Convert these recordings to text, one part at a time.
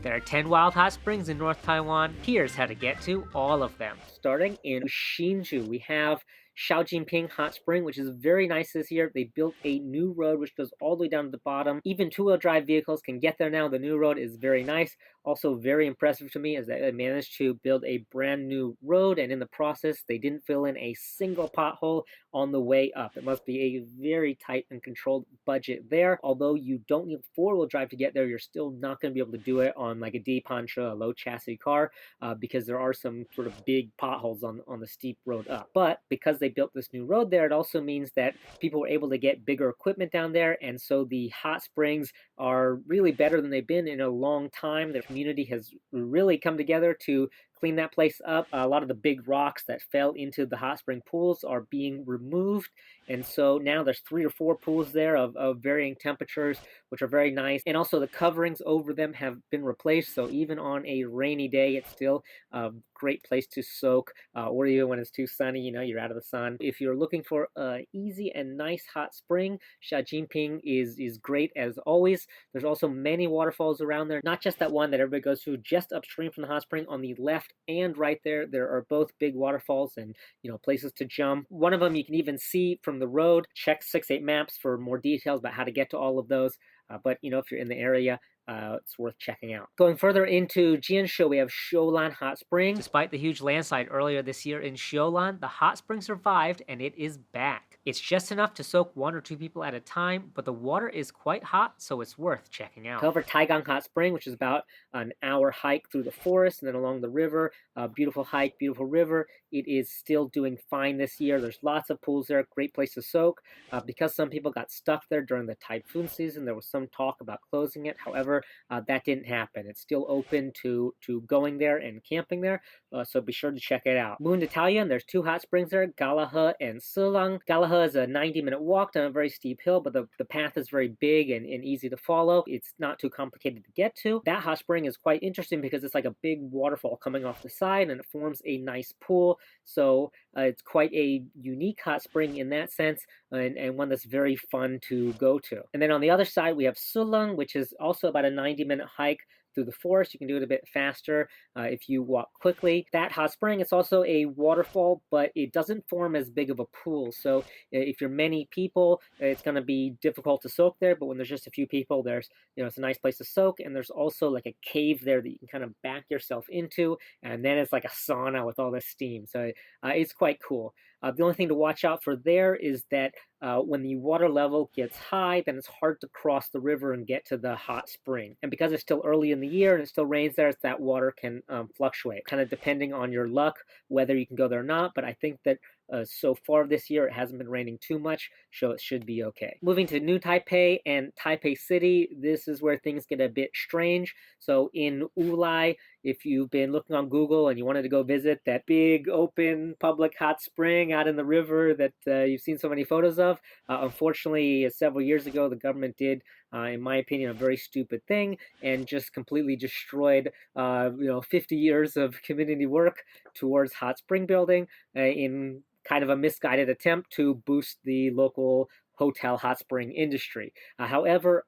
There are 10 wild hot springs in North Taiwan. Here's how to get to all of them. Starting in Hsinchu, we have Xiaojingping Hot Spring, which is very nice this year. They built a new road which goes all the way down to the bottom. Even two-wheel drive vehicles can get there now. The new road is very nice. Also very impressive to me is that they managed to build a brand new road, and in the process, they didn't fill in a single pothole on the way up. It must be a very tight and controlled budget there. Although you don't need four-wheel drive to get there, you're still not going to be able to do it on like a D-Pancha, a low chassis car, because there are some sort of big potholes on the steep road up. But because they built this new road there, it also means that people were able to get bigger equipment down there, and so the hot springs are really better than they've been in a long time. The community has really come together to clean that place up. A lot of the big rocks that fell into the hot spring pools are being removed, and so now there's 3 or 4 pools there of varying temperatures, which are very nice. And also the coverings over them have been replaced, so even on a rainy day, it's still a great place to soak, or even when it's too sunny, you know, you're out of the sun. If you're looking for an easy and nice hot spring, Xiaojingping is great as always. There's also many waterfalls around there, not just that one that everybody goes to just upstream from the hot spring. On the left and right there are both big waterfalls and, you know, places to jump. One of them you can even see from the road. Check 6-8 maps for more details about how to get to all of those. But, you know, if you're in the area, it's worth checking out. Going further into Jianshu, we have Shoulan Hot Spring. Despite the huge landslide earlier this year in Shoulan, the hot spring survived and it is back. It's just enough to soak 1 or 2 people at a time, but the water is quite hot, so it's worth checking out. However, Taigang Hot Spring, which is about an hour hike through the forest and then along the river, beautiful hike, beautiful river, it is still doing fine this year. There's lots of pools there, great place to soak. Because some people got stuck there during the typhoon season, there was some talk about closing it. However, that didn't happen. It's still open to going there and camping there, so be sure to check it out. Moving to Taoyuan, there's 2 hot springs there, Ga La He and Silang. Ga La He is a 90-minute walk down a very steep hill, but the path is very big and easy to follow. It's not too complicated to get to. That hot spring is quite interesting because it's like a big waterfall coming off the side, and it forms a nice pool, so it's quite a unique hot spring in that sense, and one that's very fun to go to. And then on the other side, we have Silang, which is also about a 90-minute hike through the forest. You can do it a bit faster if you walk quickly. That hot spring, it's also a waterfall, but it doesn't form as big of a pool. So if you're many people, it's going to be difficult to soak there. But when there's just a few people, there's, you know, it's a nice place to soak. And there's also like a cave there that you can kind of back yourself into. And then it's like a sauna with all this steam. So it's quite cool. The only thing to watch out for there is that when the water level gets high, then it's hard to cross the river and get to the hot spring. And because it's still early in the year and it still rains there, that water can fluctuate, kind of depending on your luck, whether you can go there or not. But I think that so far this year, it hasn't been raining too much, so it should be okay. Moving to New Taipei and Taipei City, this is where things get a bit strange. So in Ulai, if you've been looking on Google and you wanted to go visit that big open public hot spring out in the river that you've seen so many photos of, unfortunately, several years ago, the government did, in my opinion, a very stupid thing and just completely destroyed 50 years of community work towards hot spring building in kind of a misguided attempt to boost the local hotel hot spring industry. However,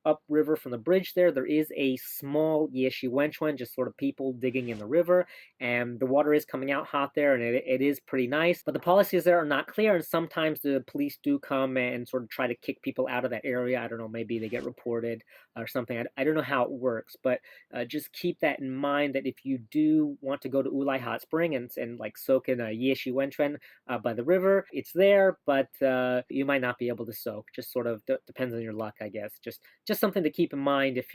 upriver from the bridge there is a small Yeshi Wenchuan, just sort of people digging in the river, and the water is coming out hot there, and it is pretty nice. But the policies there are not clear, and sometimes the police do come and sort of try to kick people out of that area. I don't know, maybe they get reported or something. I don't know how it works, but just keep that in mind that if you do want to go to Ulai Hot Spring and like soak in a Yeshi Wenchuan by the river, it's there, but you might not be able to soak. Just sort of depends on your luck, I guess. Just something to keep in mind if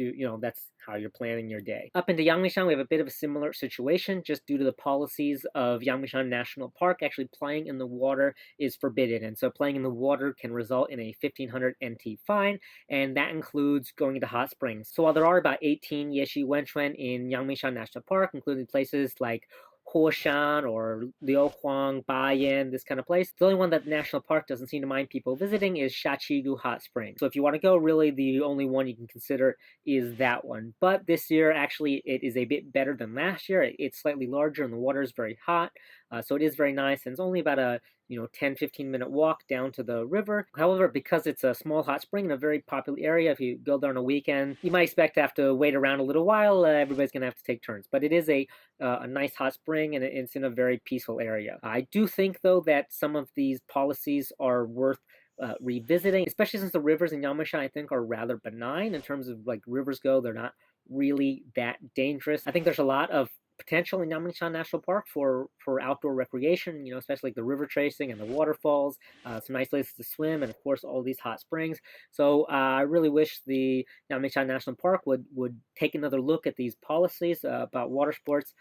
that's how you're planning your day. Up into Yangmingshan, we have a bit of a similar situation, just due to the policies of Yangmingshan National Park. Actually, playing in the water is forbidden, and so playing in the water can result in a 1,500 NT fine, and that includes going into hot springs. So while there are about 18 Yeshi Wenchuan in Yangmingshan National Park, including places like Hoshan or Liuhuang, Bayan, this kind of place, the only one that the national park doesn't seem to mind people visiting is Shachigu Hot Spring. So if you want to go, really the only one you can consider is that one. But this year, actually, it is a bit better than last year. It's slightly larger and the water is very hot. So it is very nice, and it's only about a 10-15 minute walk down to the river. However, because it's a small hot spring in a very popular area, if you go there on a weekend, you might expect to have to wait around a little while. Everybody's gonna have to take turns, but it is a nice hot spring, and it's in a very peaceful area. I do think, though, that some of these policies are worth revisiting, especially since the rivers in Yamensha, I think, are rather benign in terms of like rivers go. They're not really that dangerous. I think there's a lot of potential in Yamensha National Park for outdoor recreation, especially like the river tracing and the waterfalls, some nice places to swim, and of course all these hot springs. So I really wish the Yamensha National Park would take another look at these policies about water sports.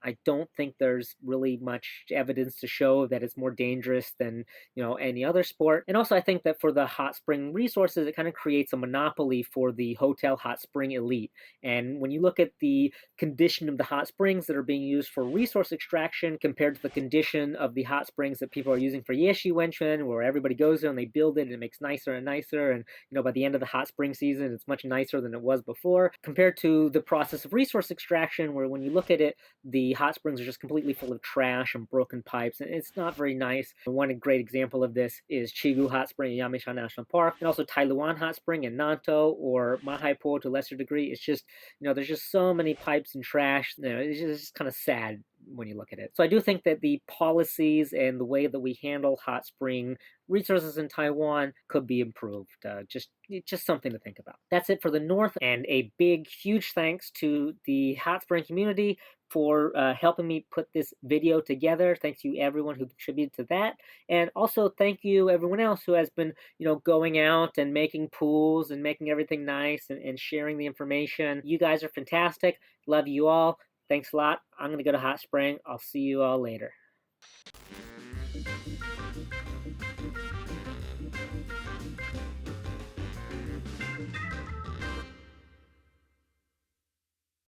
I don't think there's really much evidence to show that it's more dangerous than any other sport. And also, I think that for the hot spring resources, it kind of creates a monopoly for the hotel hot spring elite. And when you look at the condition of the hot springs that are being used for resource extraction compared to the condition of the hot springs that people are using for Yeshi Wenchuan, where everybody goes there and they build it and it makes nicer and nicer, and by the end of the hot spring season, it's much nicer than it was before, compared to the process of resource extraction, where when you look at it, the hot springs are just completely full of trash and broken pipes, and it's not very nice. One great example of this is Chigu Hot Spring in Yamensha National Park, and also Tailuan Hot Spring in Nantou, or Mahaipo to a lesser degree. It's just, there's just so many pipes and trash. It's just kind of sad when you look at it. So I do think that the policies and the way that we handle hot spring resources in Taiwan could be improved. Just something to think about. That's it for the North, and a big, huge thanks to the hot spring community for helping me put this video together. Thanks to everyone who contributed to that. And also thank you everyone else who has been, going out and making pools and making everything nice and sharing the information. You guys are fantastic. Love you all. Thanks a lot. I'm going to go to Hot Spring. I'll see you all later.